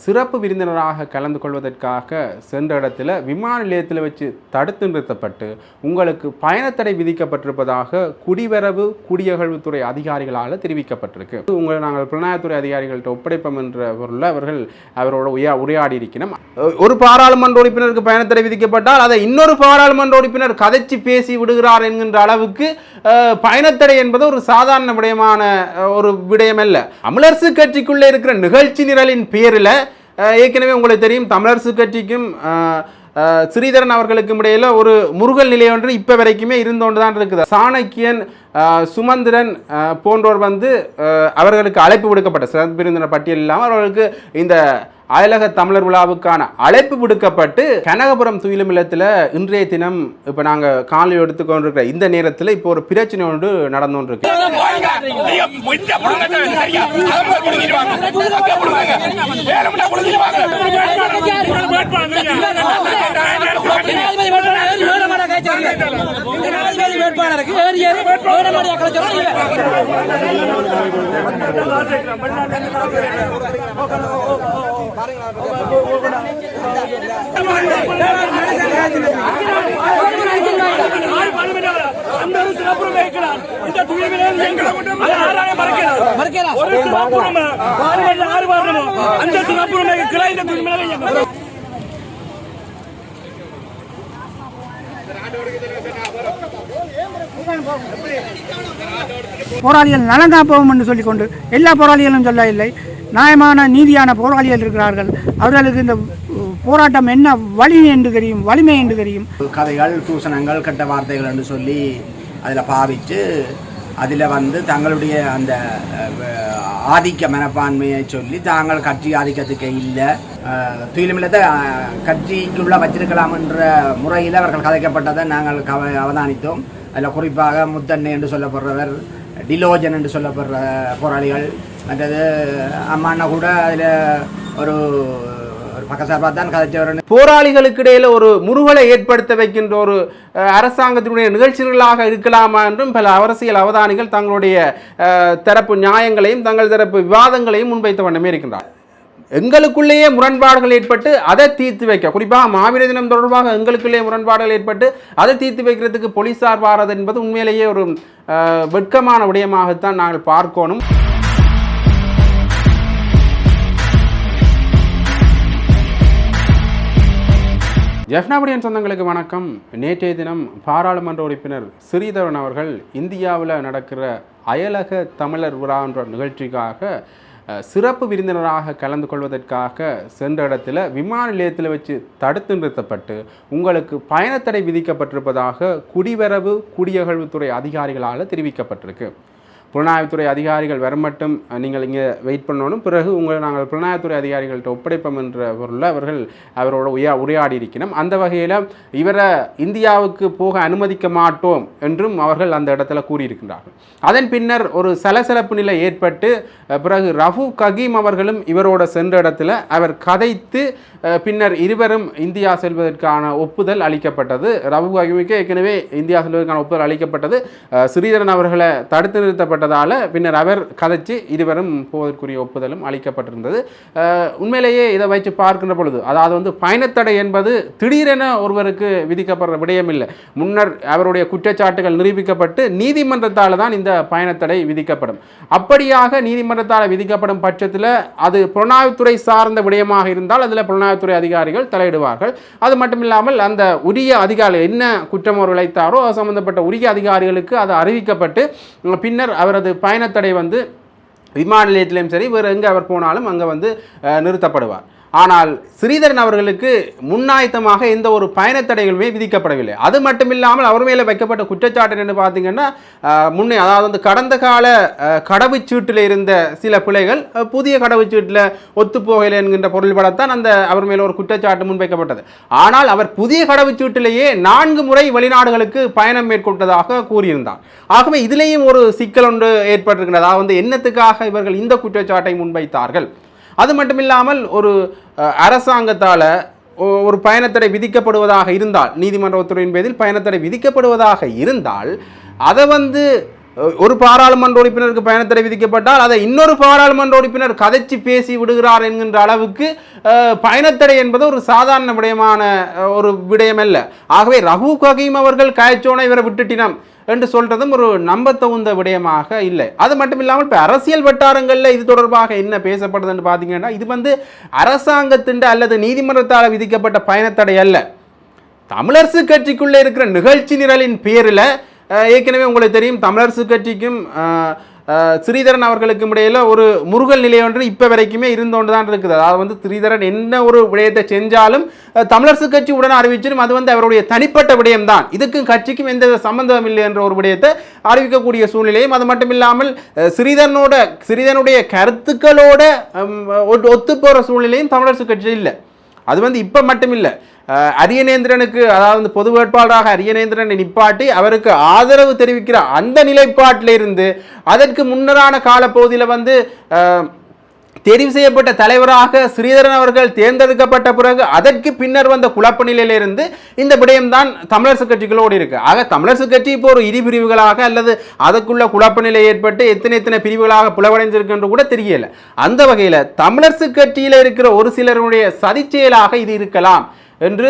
சிறப்பு விருந்தினராக கலந்து கொள்வதற்காக சென்ற இடத்துல விமான நிலையத்தில் வச்சு தடுத்து நிறுத்தப்பட்டு உங்களுக்கு பயணத்தடை விதிக்கப்பட்டிருப்பதாக குடிவரவு குடியகழ்வுத்துறை அதிகாரிகளால் தெரிவிக்கப்பட்டிருக்கு. உங்களை நாங்கள் புலனாய்வுத்துறை அதிகாரிகள்கிட்ட ஒப்படைப்போம் என்ற பொருள் அவரோட உரையாடி இருக்கிறோம். ஒரு பாராளுமன்ற உறுப்பினருக்கு பயணத்தடை விதிக்கப்பட்டால் அதை இன்னொரு பாராளுமன்ற உறுப்பினர் கதைச்சு பேசி விடுகிறார் என்கின்ற அளவுக்கு பயணத்தடை என்பது ஒரு சாதாரண விடயமான ஒரு விடயம் அல்ல. தமிழரசு கட்சிக்குள்ளே இருக்கிற நிகழ்ச்சி நிரலின் பேரில் ஏற்கனவே உங்களுக்கு தெரியும், தமிழரசு கட்சிக்கும் ஸ்ரீதரன் அவர்களுக்கும் இடையில ஒரு முருகல் நிலை ஒன்று இப்ப வரைக்குமே இருந்தோண்டு தான் இருக்குது. சாணக்கியன், சுமந்திரன் போன்றோர் அவர்களுக்கு அழைப்பு விடுக்கப்பட்ட சிறப்பு விருந்தினர் பட்டியல் இல்லாமல் அவர்களுக்கு இந்த அயலக தமிழர் விழாவுக்கான அழைப்பு விடுக்கப்பட்டு கனகபுரம் துயிலும் இல்லத்தில் இன்றைய தினம் இப்போ நாங்கள் காலை எடுத்துக்கொண்டிருக்கிற இந்த நேரத்தில் இப்போ ஒரு பிரச்சனை ஒன்று நடந்து கொண்டிருக்கு. போராளிகள் நலன் காப்போம் என்று சொல்லிக்கொண்டு எல்லா போராளிகளும் சொல்ல இல்லை, நியாயமான நீதியான போராளிகள் இருக்கிறார்கள். அவர்களுக்கு இந்த போராட்டம் என்ன வழி என்று தெரியும், வலிமை என்று தெரியும். கதைகள், தூசணங்கள், கெட்ட வார்த்தைகள் என்று சொல்லி அதில் பாவித்து அதில் தங்களுடைய அந்த ஆதிக்க மனப்பான்மையை சொல்லி தாங்கள் கட்சி ஆதிக்கத்துக்கு இல்லை, துயிலுமில்லத்தை கட்சிக்குள்ளே வச்சிருக்கலாம் என்ற முறையில் அவர்கள் கதைக்கப்பட்டதை நாங்கள் அவதானித்தோம். அதில் குறிப்பாக முத்தண்ணை என்று சொல்லப்படுறவர், டிலோஜன் என்று சொல்லப்படுற போராளிகள், மற்றது அம்மாண்ணா கூட அதில் ஒரு பக்கசார்பாக தான் கதைச்சவர். போராளிகளுக்கு இடையில ஒரு முருகலை ஏற்படுத்த வைக்கின்ற ஒரு அரசாங்கத்தினுடைய நிகழ்ச்சிகளாக இருக்கலாமா என்றும் பல அரசியல் அவதானிகள் தங்களுடைய தரப்பு நியாயங்களையும் தங்கள் தரப்பு விவாதங்களையும் முன்வைத்த வண்ணமே இருக்கின்றார். எங்களுக்குள்ளேயே முரண்பாடுகள் ஏற்பட்டு அதை தீர்த்து வைக்க, குறிப்பாக மாவீர தினம் தொடர்பாக எங்களுக்குள்ளேயே முரண்பாடுகள் ஏற்பட்டு அதை தீர்த்து வைக்கிறதுக்கு போலீசார் வாரது என்பது உண்மையிலேயே ஒரு வெட்கமான விடயமாகத்தான் நாங்கள் பார்க்கணும். ஜெஃப்னாபடியன் சொந்தங்களுக்கு வணக்கம். நேற்றைய தினம் பாராளுமன்ற உறுப்பினர் ஸ்ரீதரன் அவர்கள் இந்தியாவில் நடக்கிற அயலக தமிழர் விழா என்ற நிகழ்ச்சிக்காக சிறப்பு விருந்தினராக கலந்து கொள்வதற்காக சென்ற இடத்துல விமான நிலையத்தில் வச்சு தடுத்து நிறுத்தப்பட்டு உங்களுக்கு பயணத்தடை விதிக்கப்பட்டிருப்பதாக குடிவரவு குடியகழ்வுத்துறை அதிகாரிகளால் தெரிவிக்கப்பட்டிருக்கு. புலனாய்வுத்துறை அதிகாரிகள் வர மட்டும் நீங்கள் இங்கே வெயிட் பண்ணணும், பிறகு உங்களை நாங்கள் புலனாய்வுத்துறை அதிகாரிகள்கிட்ட ஒப்படைப்போம் என்ற பொருளில் அவரோட உரையாடி இருக்கிறோம். அந்த வகையில் இவரை இந்தியாவுக்கு போக அனுமதிக்க மாட்டோம் என்றும் அவர்கள் அந்த இடத்துல கூறியிருக்கின்றார்கள். அதன் பின்னர் ஒரு சலசலப்பு நிலை ஏற்பட்டு பிறகு ரஃபூக் ஹக்கீம் அவர்களும் இவரோட சென்ற இடத்துல அவர் கதைத்து பின்னர் இருவரும் இந்தியா செல்வதற்கான ஒப்புதல் அளிக்கப்பட்டது. ரஃபூக் ஹக்கீமுக்கு ஏற்கனவே இந்தியா செல்வதற்கான ஒப்புதல் அளிக்கப்பட்டது. ஸ்ரீதரன் அவர்களை தடுத்து நிறுத்தப்பட்டதால் பின்னர் அவர் கதைச்சு இருவரும் போவதற்குரிய ஒப்புதலும் அளிக்கப்பட்டிருந்தது. உண்மையிலேயே இதை வைத்து பார்க்கின்ற பொழுது, அதாவது பயணத்தடை என்பது திடீரென ஒருவருக்கு விதிக்கப்படுற விடயம் இல்லை. முன்னர் அவருடைய குற்றச்சாட்டுகள் நிரூபிக்கப்பட்டு நீதிமன்றத்தால் தான் இந்த பயணத்தடை விதிக்கப்படும். அப்படியாக நீதிமன்றத்தால் விதிக்கப்படும் பட்சத்தில் அது புலனாய்வுத்துறை சார்ந்த விடயமாக இருந்தால் அதில் புலனாய்வுத்துறை அதிகாரிகள் தலையிடுவார்கள். அது மட்டுமில்லாமல் அந்த உரிய அதிகாரிகள் என்ன குற்றம் அவர் இழைத்தாரோ அது சம்பந்தப்பட்ட உரிய அதிகாரிகளுக்கு அது அறிவிக்கப்பட்டு பின்னர் அவரது பயணத்தடை விமான நிலையத்திலையும் சரி வேறு எங்கே அவர் போனாலும் அங்கே நிறுத்தப்படுவார். ஆனால் ஸ்ரீதரன் அவர்களுக்கு முன்னாயத்தமாக எந்த ஒரு பயணத்தடைகளுமே விதிக்கப்படவில்லை. அது மட்டுமில்லாமல் அவர் மேலே வைக்கப்பட்ட குற்றச்சாட்டு என்று பார்த்தீங்கன்னா முன்னே, அதாவது கடந்த கால கடவுச்சீட்டில் இருந்த சில பிழைகள் புதிய கடவுச்சீட்டில் ஒத்துப்போகலை என்கின்ற பொருள்படத்தான் அவர் மேலே ஒரு குற்றச்சாட்டு முன்வைக்கப்பட்டது. ஆனால் அவர் புதிய கடவுச்சீட்டிலேயே 4 முறை வெளிநாடுகளுக்கு பயணம் மேற்கொண்டதாக கூறியிருந்தார். ஆகவே இதிலேயும் ஒரு சிக்கல் ஒன்று ஏற்பட்டிருக்கிறது. அதாவது என்னத்துக்காக இவர்கள் இந்த குற்றச்சாட்டை முன்வைத்தார்கள்? அது மட்டுமில்லாமல் ஒரு அரசாங்கத்தால் ஒரு பயணத்தடை விதிக்கப்படுவதாக இருந்தால், நீதிமன்ற உத்தரவின் பேரில் பயணத்தடை விதிக்கப்படுவதாக இருந்தால் அதை ஒரு பாராளுமன்ற உறுப்பினருக்கு பயணத்தடை விதிக்கப்பட்டால் அதை இன்னொரு பாராளுமன்ற உறுப்பினர் கதைச்சி பேசி விடுகிறார் என்கின்ற அளவுக்கு பயணத்தடை என்பது ஒரு சாதாரண விடயமான ஒரு விடயம் அல்ல. ஆகவே ரவூப் ஹக்கீம் அவர்கள் காய்ச்சோனை இவரை விட்டுட்டினம் என்று சொல்றதும் ஒரு நம்ப தகுந்த விடயமாக இல்லை. அது மட்டும் இல்லாமல் இப்போ அரசியல் வட்டாரங்களில் இது தொடர்பாக என்ன பேசப்படுதுன்னு பார்த்தீங்கன்னா, இது அரசாங்கத்தின் அல்லது நீதிமன்றத்தால் விதிக்கப்பட்ட பயணத்தடை அல்ல. தமிழரசு கட்சிக்குள்ளே இருக்கிற நிகழ்ச்சி நிரலின் பேரில் ஏற்கனவே உங்களுக்கு தெரியும், தமிழரசு கட்சிக்கும் ஸ்ரீதரன் அவர்களுக்கும் இடையில ஒரு முருகல் நிலை ஒன்று இப்போ வரைக்குமே இருந்தோண்டு தான் இருக்குது. அதாவது ஸ்ரீதரன் என்ன ஒரு விடயத்தை செஞ்சாலும் தமிழரசு கட்சி உடனே அறிவிச்சிடும் அது அவருடைய தனிப்பட்ட விடயம்தான், இதுக்கும் கட்சிக்கும் எந்த சம்பந்தம் இல்லை என்ற ஒரு விடயத்தை அறிவிக்கக்கூடிய சூழ்நிலையும், அது மட்டும் இல்லாமல் ஸ்ரீதரனுடைய கருத்துக்களோட ஒத்து போகிற சூழ்நிலையும் தமிழரசு கட்சி இல்லை. அது இப்போ மட்டும் இல்லை, அரியநேந்திரனுக்கு அதாவது பொது வேட்பாளராக அரியநேந்திரனை நிப்பாட்டி அவருக்கு ஆதரவு தெரிவிக்கிற அந்த நிலைப்பாட்டில் இருந்து அதற்கு முன்னரான காலப்பகுதியில் தெரிவு செய்யப்பட்ட தலைவராக ஸ்ரீதரன் அவர்கள் தேர்ந்தெடுக்கப்பட்ட பிறகு அதற்கு பின்னர் வந்த குழப்ப நிலையிலிருந்து இந்த விடயம்தான் தமிழரசு கட்சிகளோடு இருக்கு. ஆக தமிழரசு கட்சி இப்போ ஒரு இரு பிரிவுகளாக அல்லது அதற்குள்ள குழப்ப நிலை ஏற்பட்டு எத்தனை பிரிவுகளாக பிளவடைந்திருக்கு என்று கூட தெரியல. அந்த வகையில் தமிழரசு கட்சியில் இருக்கிற ஒரு சிலருடைய சதிச்செயலாக இது இருக்கலாம் என்று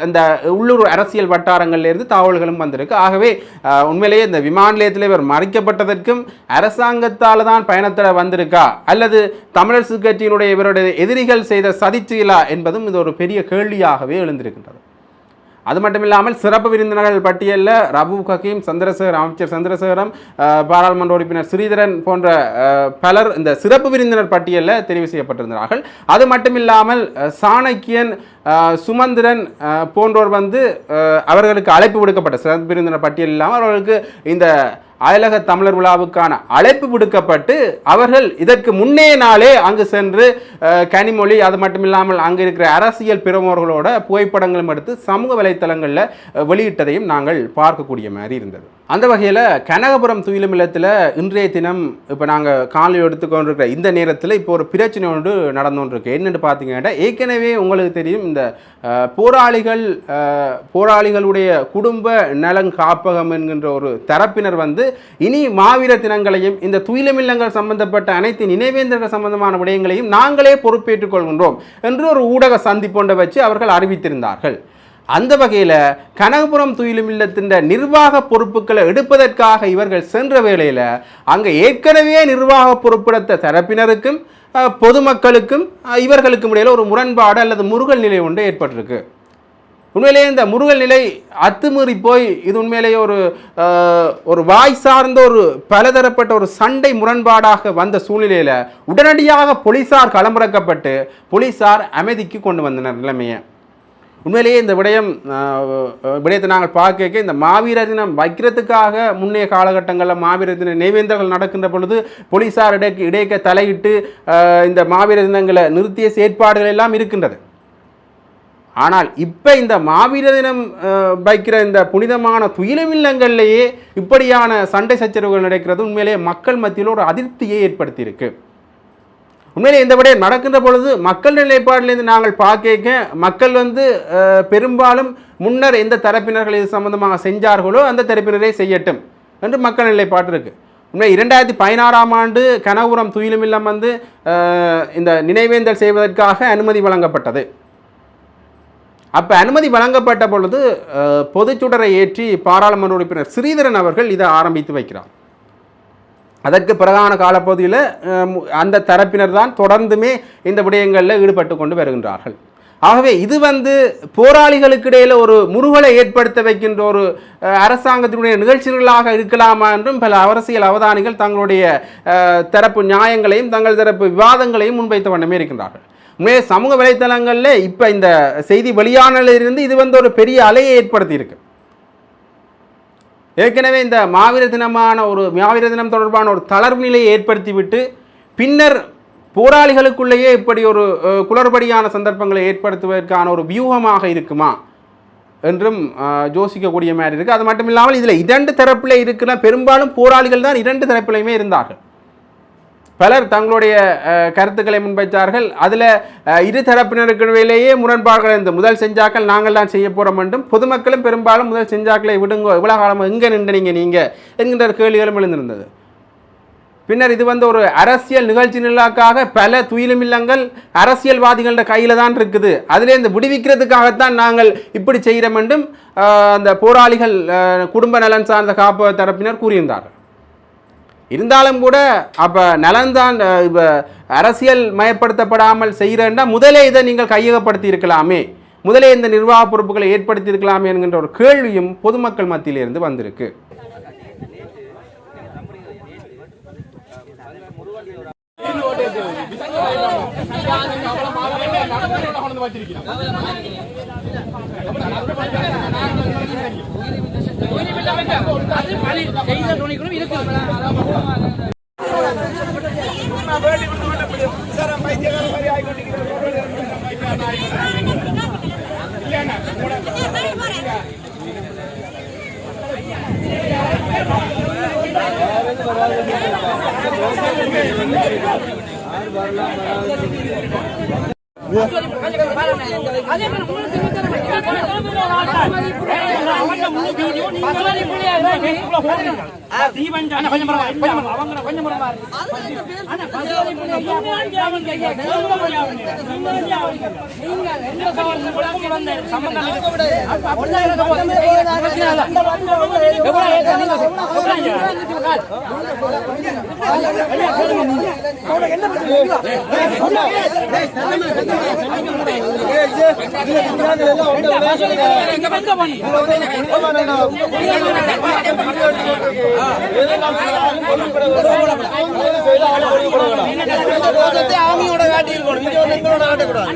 அந்த உள்ளூர் அரசியல் வட்டாரங்களிலிருந்து தகவல்களும் வந்திருக்கு. ஆகவே உண்மையிலேயே இந்த விமான நிலையத்தில் இவர் மறைக்கப்பட்டதற்கும் அரசாங்கத்தால் தான் பயணத்தடை வந்திருக்கா அல்லது தமிழரசு கட்சியினுடைய இவருடைய எதிரிகள் செய்த சதிச்செயலா என்பதும் இது ஒரு பெரிய கேள்வியாகவே எழுந்திருக்கின்றது. அது மட்டும் இல்லாமல் சிறப்பு விருந்தினர்கள் பட்டியலில் ரவூப் ஹக்கீம், அமைச்சர் சந்திரசேகரம், பாராளுமன்ற உறுப்பினர் ஸ்ரீதரன் போன்ற பலர் இந்த சிறப்பு விருந்தினர் பட்டியலில் தெரிவு செய்யப்பட்டிருந்தார்கள். அது மட்டும் இல்லாமல் சாணக்கியன், சுமந்திரன் போன்றோர் அவர்களுக்கு அழைப்பு விடுக்கப்பட்ட சிறப்பு விருந்தினர் பட்டியல் இல்லாமல் அவர்களுக்கு இந்த அயலக தமிழர் விழாவுக்கான அழைப்பு விடுக்கப்பட்டு அவர்கள் இதற்கு முன்னே நாளே அங்கு சென்று கனிமொழி, அது மட்டும் இல்லாமல் அங்கு இருக்கிற அரசியல் பிரமுகர்களோட புகைப்படங்களும் எடுத்து சமூக வலைத்தளங்களில் வெளியிட்டதையும் நாங்கள் பார்க்கக்கூடிய மாதிரி இருந்தது. அந்த வகையில் கனகபுரம் துயிலும் இல்லத்தில் இன்றைய தினம் இப்போ நாங்கள் காலையில் எடுத்துக்கொண்டிருக்கிற இந்த நேரத்தில் இப்போ ஒரு பிரச்சனை ஒன்று நடந்துகிட்டு என்னென்னு பார்த்தீங்கன்னா, ஏற்கனவே உங்களுக்கு தெரியும் இந்த போராளிகளுடைய குடும்ப நலன் காப்பகம் என்கின்ற ஒரு தரப்பினர் இனி மாவீர தினங்களையும் இந்த துயிலமில்லங்கள் சம்பந்தப்பட்ட அனைத்து நினைவேந்தர்கள் சம்பந்தமான விடயங்களையும் நாங்களே பொறுப்பேற்றுக் கொள்கின்றோம் என்று ஒரு ஊடக சந்திப்பொன்றை வச்சு அவர்கள் அறிவித்திருந்தார்கள். அந்த வகையில் கனகபுரம் துயிலுமில்லத்தின் நிர்வாக பொறுப்புகளை எடுப்பதற்காக இவர்கள் சென்ற வேளையில் அங்கே ஏற்கனவே நிர்வாக பொறுப்பெடுத்த தரப்பினருக்கும் பொதுமக்களுக்கும் இவர்களுக்கும் இடையில் ஒரு முரண்பாடு அல்லது முருகல் நிலை ஒன்று ஏற்பட்டிருக்கு. உண்மையிலேயே இந்த முருகல் நிலை அத்துமீறி போய் இது உண்மையிலேயே ஒரு வாய் சார்ந்த ஒரு பலதரப்பட்ட ஒரு சண்டை முரண்பாடாக வந்த சூழ்நிலையில் உடனடியாக போலீசார் களமிறக்கப்பட்டு போலீசார் அமைதிக்கு கொண்டு வந்தனர் நிலைமையை. உண்மையிலேயே இந்த விடயத்தை நாங்கள் பார்க்க இந்த மாவீர தினம் வைக்கிறதுக்காக முன்னைய காலகட்டங்களில் மாவீர தின நினைவேந்தல்கள் நடக்கின்ற பொழுது போலீசார் இடைக்க தலையிட்டு இந்த மாவீர தினங்களை நிறுத்திய செயற்பாடுகள் எல்லாம் இருக்கின்றது. ஆனால் இப்போ இந்த மாவீர தினம் வைக்கிற இந்த புனிதமான துயிலமில்லங்கள்லேயே இப்படியான சண்டை சச்சரவுகள் நடக்கிறது உண்மையிலேயே மக்கள் மத்தியில் ஒரு அதிருப்தியை ஏற்படுத்தியிருக்கு. உண்மையிலே இந்த விடயம் நடக்கின்ற பொழுது மக்கள் நிலைப்பாட்டிலேருந்து நாங்கள் பார்க்க மக்கள் பெரும்பாலும் முன்னர் எந்த தரப்பினர்கள் இது சம்பந்தமாக செஞ்சார்களோ அந்த தரப்பினரே செய்யட்டும் என்று மக்கள் நிலைப்பாட்டு இருக்கு. உண்மை 2016ஆம் ஆண்டு கனகபுரம் துயிலுமில்லம் இந்த நினைவேந்தல் செய்வதற்காக அனுமதி வழங்கப்பட்டது. அப்போ அனுமதி வழங்கப்பட்ட பொழுது பொதுச்சுடரை ஏற்றி பாராளுமன்ற உறுப்பினர் ஸ்ரீதரன் அவர்கள் இதை ஆரம்பித்து வைக்கிறார். அதற்கு பிறகான காலப்பகுதியில் அந்த தரப்பினர் தான் தொடர்ந்துமே இந்த விடயங்களில் ஈடுபட்டு கொண்டு வருகின்றார்கள். ஆகவே இது போராளிகளுக்கு இடையில் ஒரு முருகலை ஏற்படுத்த வைக்கின்ற ஒரு அரசாங்கத்தினுடைய நிகழ்ச்சிகளாக இருக்கலாமா என்றும் பல அரசியல் அவதானிகள் தங்களுடைய தரப்பு நியாயங்களையும் தங்கள் தரப்பு விவாதங்களையும் முன்வைத்த வண்ணமே இருக்கின்றார்கள். சமூக வலைத்தளங்களில் இப்போ இந்த செய்தி வெளியானதிலிருந்து இது ஒரு பெரிய அலையை ஏற்படுத்தி இருக்கு. ஏற்கனவே இந்த மாவீர தினம் தொடர்பான ஒரு தளர்வு நிலையை ஏற்படுத்திவிட்டு பின்னர் போராளிகளுக்குள்ளேயே இப்படி ஒரு குளறுபடியான சந்தர்ப்பங்களை ஏற்படுத்துவதற்கான ஒரு வியூகமாக இருக்குமா என்றும் யோசிக்கக்கூடிய மாதிரி இருக்குது. அது மட்டும் இல்லாமல் இதில் 2 தரப்பில் இருக்கிற பெரும்பாலும் போராளிகள் தான் 2 தரப்பிலையுமே இருந்தார்கள். பலர் தங்களுடைய கருத்துக்களை முன்வைத்தார்கள். அதில் இரு தரப்பினருக்கிடையிலேயே முரண்பாடுகள் இருந்தது. முதல் செஞ்சாக்கள் நாங்கள் தான் செய்ய போகிறோம் என்றும், பொதுமக்களும் பெரும்பாலும் முதல் செஞ்சாக்களை விடுங்க, இவ்வளோ காலமாக எங்கே நின்றீங்க நீங்கள் என்கின்ற கேள்விகளும் எழுந்திருந்தது. பின்னர் இது ஒரு அரசியல் நிகழ்ச்சி நிலாக்காக பல துயிலும் இல்லங்கள் அரசியல்வாதிகளோட கையில் தான் இருக்குது, அதிலேருந்து விடுவிக்கிறதுக்காகத்தான் நாங்கள் இப்படி செய்கிறோம் என்றும் அந்த போராளிகள் குடும்ப நலன் சார்ந்த காப்பு தரப்பினர் கூறியிருந்தார்கள். இருந்தாலும் கூட அப்போ நலன்தான் இப்போ அரசியல் மயப்படுத்தப்படாமல் செய்கிறேன்னா முதலே இதை நீங்கள் கையகப்படுத்தி இருக்கலாமே, முதலே இந்த நிர்வாக பொறுப்புகளை ஏற்படுத்தி இருக்கலாமே என்கின்ற ஒரு கேள்வியும் பொதுமக்கள் மத்தியிலிருந்து வந்திருக்கு. ஆமியோட காட்டி இருக்கணும், எங்களோட காட்டக்கூடாது.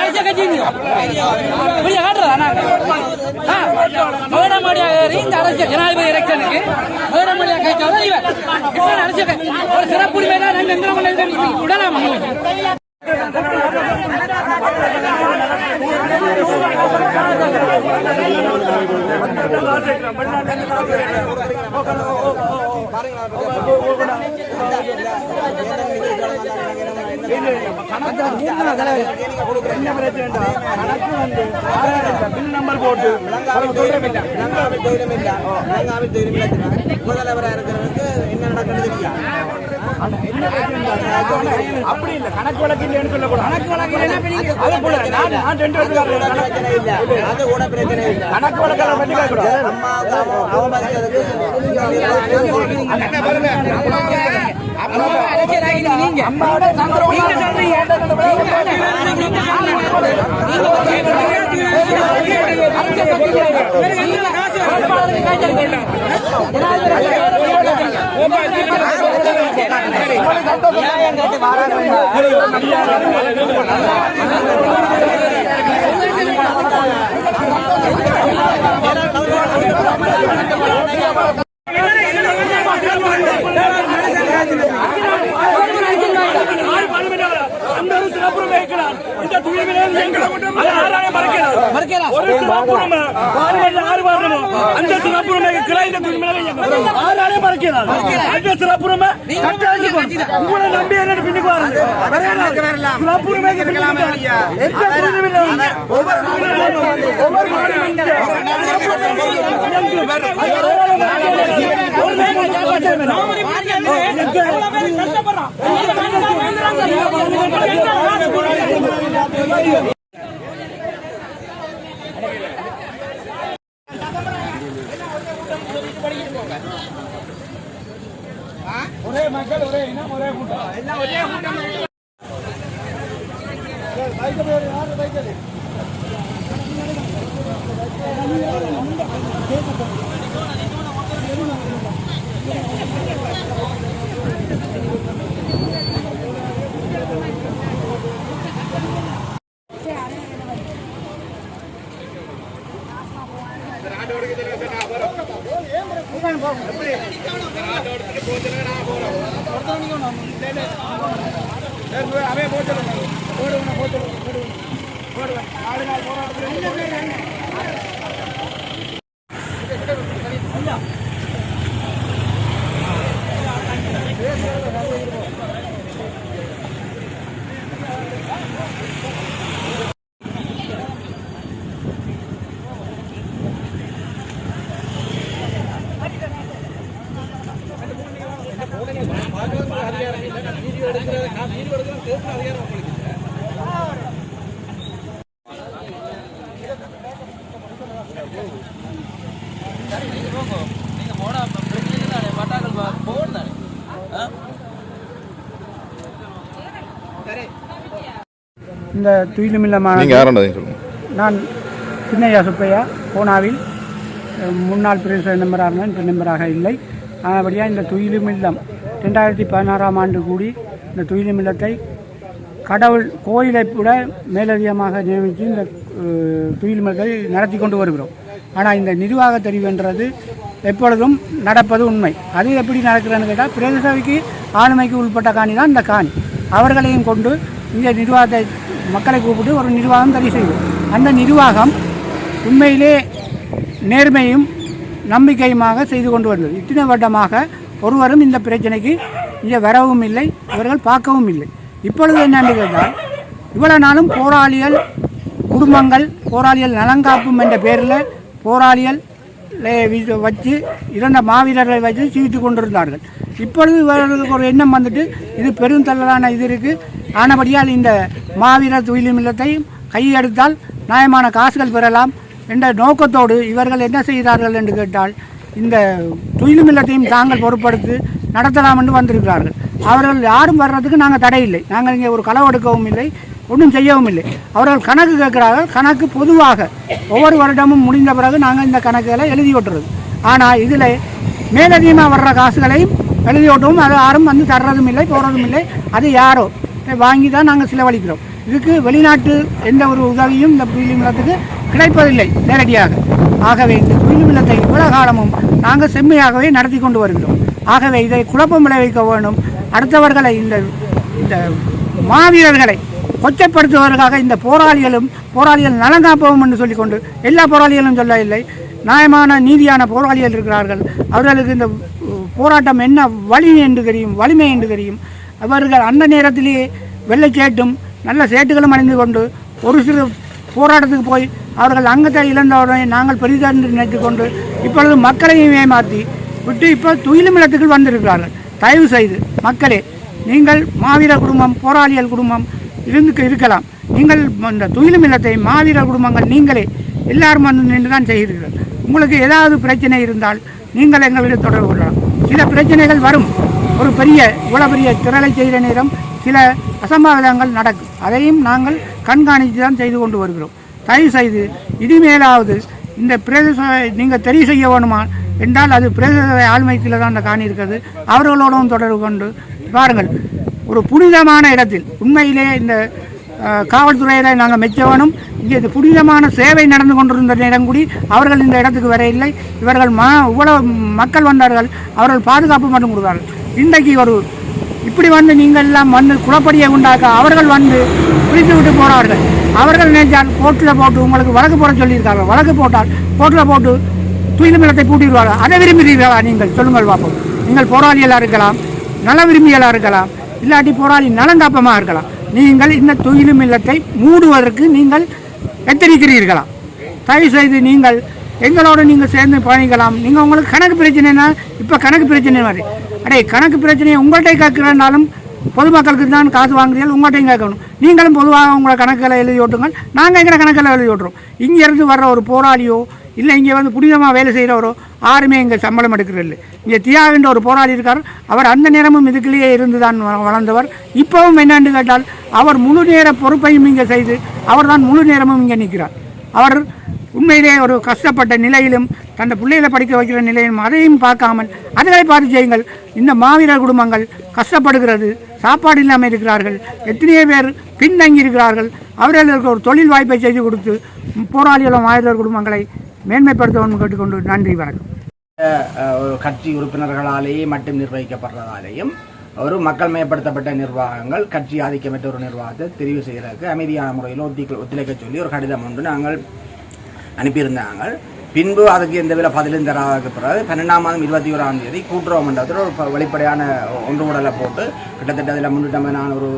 அரசியல் கட்சி ஜனாதிபதி எலெக்ஷனுக்கு சிறப்புரிமை விடலாம். முதல்வராக இருக்கிறவருக்கு என்ன நடக்கிறது அப்படி இல்லை. கணக்கு வழக்கு இல்லைன்னு சொல்லக்கூடாது. கணக்கு வழக்கு அது கூட பிரச்சனை இல்லை. கணக்கு வழக்கு பற்றி ஒரே மக்கள் ஒரே இனம் ஒரே கூட்டம் எல்லாம் ஒரே கூட்டம். இந்த துயிலுமில்லமான நான் சின்னையா சுப்பையா பூனாவில் முன்னாள் பிரதேச மெம்பராக இருந்தேன், இப்போ மெம்பராக இல்லை. ஆனபடியாக இந்த துயிலுமில்லம் 2016ஆம் ஆண்டு கூடி இந்த துயிலுமில்லத்தை கடவுள் கோயிலை விட மேலதிகமாக நியமித்து இந்த துயிலுமில்லத்தை நடத்தி கொண்டு வருகிறோம். ஆனால் இந்த நிர்வாக தெரிவுன்றது எப்பொழுதும் நடப்பது உண்மை. அது எப்படி நடக்கிறதுன்னு கேட்டால் பிரதேச சபைக்கு ஆளுமைக்கு உள்பட்ட காணி தான் இந்த காணி. அவர்களையும் கொண்டு இங்கே நிர்வாகத்தை மக்களை கூப்பிட்டு ஒரு நிர்வாகம் தெரிவு செய்வோம். அந்த நிர்வாகம் உண்மையிலே நேர்மையும் நம்பிக்கையுமாக செய்து கொண்டு வருகிறது. இத்தனை வருடமாக ஒருவரும் இந்த பிரச்சனைக்கு இங்கே வரவும் இல்லை, இவர்கள் பார்க்கவும் இல்லை. இப்பொழுது என்னென்று கேட்டால் இவ்வளவு நாளும் போராளிகள் குடும்பங்கள் போராளிகள் நலங்காப்பும் என்ற பேரில் போராளிகள் வச்சு இறந்த மாவீரர்களை வச்சு சீவித்து கொண்டிருந்தார்கள். இப்பொழுது இவர்களுக்கு ஒரு எண்ணம் வந்துட்டு இது பெருந்தள்ளலான இது இருக்குது. ஆனபடியால் இந்த மாவீரர் துயிலுமில்லத்தை கையெடுத்தால் நியாயமான காசுகள் பெறலாம் என்ற நோக்கத்தோடு இவர்கள் என்ன செய்கிறார்கள் என்று கேட்டால் இந்த துயிலுமில்லத்தையும் தாங்கள் பொறுப்படுத்தி நடத்தலாம் என்று வந்திருக்கிறார்கள். அவர்கள் யாரும் வர்றதுக்கு நாங்கள் தடை இல்லை. நாங்கள் இங்கே ஒரு களவு எடுக்கவும் இல்லை, ஒன்றும் செய்யவும் இல்லை. அவர்கள் கணக்கு கேட்கிறார்கள். கணக்கு பொதுவாக ஒவ்வொரு வருடமும் முடிந்த பிறகு நாங்கள் இந்த கணக்குகளை எழுதி ஓட்டுறது. ஆனால் இதில் மேலதிகமாக வர்ற காசுகளையும் எழுதி ஓட்டவும் அது யாரும் வந்து தர்றதும் இல்லை, போகிறதும் இல்லை. அது யாரோ வாங்கி தான் நாங்கள் செலவழிக்கிறோம். இதுக்கு வெளிநாட்டு எந்த ஒரு உதவியும் இந்த துயிலுமில்லத்துக்கு கிடைப்பதில்லை நேரடியாக. ஆகவே இந்த துயிலுமில்லத்தை இவ்வளவு காலமும் நாங்கள் செம்மையாகவே நடத்தி கொண்டு வருகிறோம். ஆகவே இதை குழப்பம் விளைவிக்க வேண்டும். அடுத்தவர்களை இந்த மாவீரர்களை கொச்சப்படுத்துவதற்காக இந்த போராளிகள் நலங்காப்பவும் என்று சொல்லிக்கொண்டு எல்லா போராளிகளும் சொல்ல இல்லை, நியாயமான நீதியான போராளிகள் இருக்கிறார்கள். அவர்களுக்கு இந்த போராட்டம் என்ன வலி என்று தெரியும், வலிமை என்று தெரியும். அவர்கள் அந்த நேரத்திலேயே வெள்ளை சேட்டும் நல்ல சேட்டுகளும் அணிந்து கொண்டு ஒரு சிறு போராட்டத்துக்கு போய் அவர்கள் அங்கத்தை இழந்தவரை நாங்கள் பெரிதென்று நினைத்து கொண்டு இப்பொழுது மக்களையும் ஏமாற்றி விட்டு இப்போ துயிலுமில்லத்துக்கு வந்திருக்கிறார்கள். தயவு செய்து மக்களே, நீங்கள் மாவீரர் குடும்பம் போராளிகள் குடும்பம் இருக்கலாம். நீங்கள் இந்த துயிலுமில்லத்தை மாவீரர் குடும்பங்கள் நீங்களே எல்லாரும் வந்து நின்று தான் செய்கிறீர்கள். உங்களுக்கு ஏதாவது பிரச்சனை இருந்தால் நீங்கள் எங்களிடம் தொடர்பு கொள்ளலாம். சில பிரச்சனைகள் வரும். ஒரு இவ்வளோ பெரிய திரளை செய்கிற நேரம் சில அசம்பாவிதங்கள் நடக்கும். அதையும் நாங்கள் கண்காணித்து தான் செய்து கொண்டு வருகிறோம். தயவு செய்து இனிமேலாவது இந்த பிரதேச நீங்கள் தெரிவு செய்ய வேணுமா என்றால் அது பிரதேச ஆளுமைத்தில் தான் அந்த காணி இருக்கிறது. அவர்களோடும் தொடர்பு கொண்டு பாருங்கள். ஒரு புனிதமான இடத்தில் உண்மையிலே இந்த காவல்துறையில நாங்கள் மெச்ச வேணும். இங்கே இது புனிதமான சேவை நடந்து கொண்டிருந்த நேரம் கூடி அவர்கள் இந்த இடத்துக்கு வர இல்லை. இவர்கள் இவ்வளவு மக்கள் வந்தார்கள், அவர்கள் பாதுகாப்பு மட்டும் கொடுத்தார்கள். இன்றைக்கு ஒரு இப்படி வந்து நீங்கள் எல்லாம் வந்து குளப்படியை உண்டாக்க அவர்கள் வந்து பிடித்து விட்டு போகிறார்கள். அவர்கள் நினைச்சால் கோர்ட்டில் போட்டு உங்களுக்கு வழக்கு போட சொல்லியிருக்கார்கள். வழக்கு போட்டால் கோர்ட்டில் போட்டு துயிலுமில்லத்தை பூட்டிடுவார்கள். அதை விரும்புகிறீர்களா? நீங்கள் சொல்லுங்கள் பார்ப்போம். நீங்கள் போராளிகளாக இருக்கலாம், நல விரும்பிகளாக இருக்கலாம், இல்லாட்டி போராளி நலங்காப்பமாக இருக்கலாம். நீங்கள் இந்த துயிலுமில்லத்தை மூடுவதற்கு நீங்கள் எத்தரிக்கிறீர்களா? தயவு செய்து நீங்கள் எங்களோடு நீங்கள் சேர்ந்து பயணிக்கலாம். நீங்கள் உங்களுக்கு கணக்கு பிரச்சனைனா இப்போ கணக்கு பிரச்சனை மாதிரி கணக்கு பிரச்சனையை உங்கள்கிட்ட கேட்கிறனாலும் பொதுமக்களுக்கு தான் காசு வாங்குறீர்கள், உங்கள்கிட்டையும் கேட்கணும். நீங்களும் பொதுவாக உங்களை கணக்கில் எழுதி ஓட்டுங்கள், நாங்கள் எங்களை கணக்கில் எழுதி ஓட்டுறோம். இங்கேருந்து வர்ற ஒரு போராளியோ இல்லை இங்கே வந்து புனிதமாக வேலை செய்கிறவரோ யாருமே இங்கே சம்பளம் எடுக்கிறதில்லை. இங்கே தியாகின்ற ஒரு போராளி இருக்கார். அவர் அந்த நேரமும் இதுக்குள்ளேயே இருந்து தான் வளர்ந்தவர். இப்போவும் என்னென்று கேட்டால் அவர் முழு நேர பொறுப்பையும் இங்கே செய்து அவர் தான் முழு நேரமும் இங்கே நிற்கிறார். அவர் உண்மையிலே ஒரு கஷ்டப்பட்ட நிலையிலும் தன் பிள்ளைகளை படிக்க வைக்கிற நிலையிலும் அதையும் பார்க்காமல் அதிலே பார்த்து செய்யுங்கள். இந்த மாவீரர் குடும்பங்கள் கஷ்டப்படுகிறது, சாப்பாடு இல்லாமல் இருக்கிறார்கள், எத்தனையோ பேர் பின்தங்கி இருக்கிறார்கள். அவர்களுக்கு ஒரு தொழில் வாய்ப்பை செய்து கொடுத்து போராளிகளும் மாவீரர் குடும்பங்களை மேன்மைப்படுத்தவும் கேட்டுக்கொண்டு நன்றி, வணக்கம். கட்சி உறுப்பினர்களாலேயே மட்டும் நிர்வகிக்கப்படுறதாலேயும் ஒரு மக்கள் மயப்படுத்தப்பட்ட நிர்வாகங்கள் கட்சி ஆதிக்கமற்ற ஒரு நிர்வாகத்தை தெரிவு செய்கிறதுக்கு அமைதியான முறையில் ஒத்துழைக்க சொல்லி ஒரு கடிதம் ஒன்று நாங்கள் அனுப்பியிருந்தாங்க. பின்பு அதுக்கு எந்தவித பதிலும் தராத பிறகு 12ஆம் மாதம் 21ஆம் தேதி கூட்டுறவு மண்டலத்தில் ஒரு வெளிப்படையான ஒன்று கூடலை போட்டு கிட்டத்தட்ட அதில் 350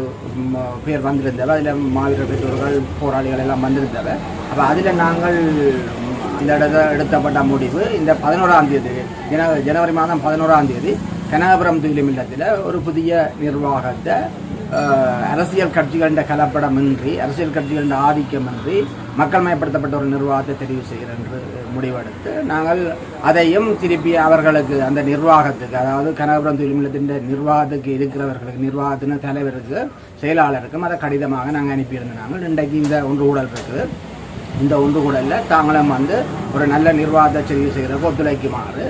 பேர் வந்திருந்தவை. அதில் மாவீரர் பெற்றோர்கள் போராளிகள் எல்லாம் வந்திருந்தவை. அப்போ அதில் நாங்கள் அந்த எடுத்தப்பட்ட முடிவு இந்த 11ஆம் தேதி ஜனவரி மாதம் 11ஆம் தேதி கனகபுரம் துயிலும் இல்லத்தில் ஒரு புதிய நிர்வாகத்தை அரசியல் கட்சிகளின் கலப்படமின்றி, அரசியல் கட்சிகளின் ஆதிக்கமின்றி மக்கள் மயப்படுத்தப்பட்ட ஒரு நிர்வாகத்தை தெரிவு செய்கிற என்று முடிவெடுத்து நாங்கள் அதையும் திருப்பி அவர்களுக்கு அந்த நிர்வாகத்துக்கு, அதாவது கனகபுரம் துயிலும் இல்லத்தின் நிர்வாகத்துக்கு இருக்கிறவர்களுக்கு, நிர்வாகத்தின் தலைவருக்கு, செயலாளருக்கும் அதை கடிதமாக நாங்கள் அனுப்பியிருந்தாங்க. இன்றைக்கு இந்த ஒன்று கூடல் இருக்குது. இந்த ஒன்று கூடலில் தாங்களும் ஒரு நல்ல நிர்வாகத்தை தெரிவு செய்கிறதுக்கு ஒத்துழைக்குமாறு,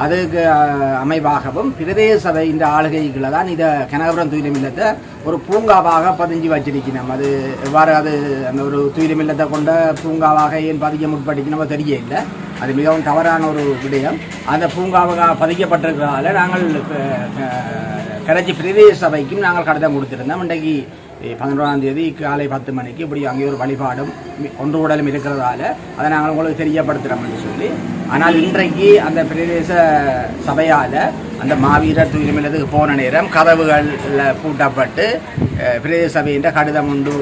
அதுக்கு அமைவாகவும் பிரதேச சபை இந்த ஆளுகைகளை தான் இதை கனகபுரம் துயிலும் இல்லத்தை ஒரு பூங்காவாக பதிஞ்சு வச்சிருக்கணும். அது எவ்வாறு அது அந்த ஒரு துயிலும் இல்லத்தை கொண்ட பூங்காவாக ஏன் பதிக்க முற்படுத்தினமோ தெரிய இல்லை. அது மிகவும் தவறான ஒரு விடயம். அந்த பூங்காவாக பதிக்கப்பட்டிருக்கிறதால நாங்கள் கரைச்சி பிரதேச சபைக்கும் நாங்கள் கடிதம் கொடுத்திருந்தோம். இன்றைக்கு 11ஆம் தேதி காலை 10 மணிக்கு இப்படி அங்கே ஒரு வழிபாடும் ஒன்று கூடலும் இருக்கிறதால அதை நாங்கள் உங்களுக்கு தெரியப்படுத்துகிறோம்னு சொல்லி. ஆனால் இன்றைக்கு அந்த பிரதேச சபையால் அந்த மாவீரர் துயிலும் இல்லத்துக்கு போன நேரம் கதவுகளில் பூட்டப்பட்டு பிரதேச சபையின் கடிதம் உண்டு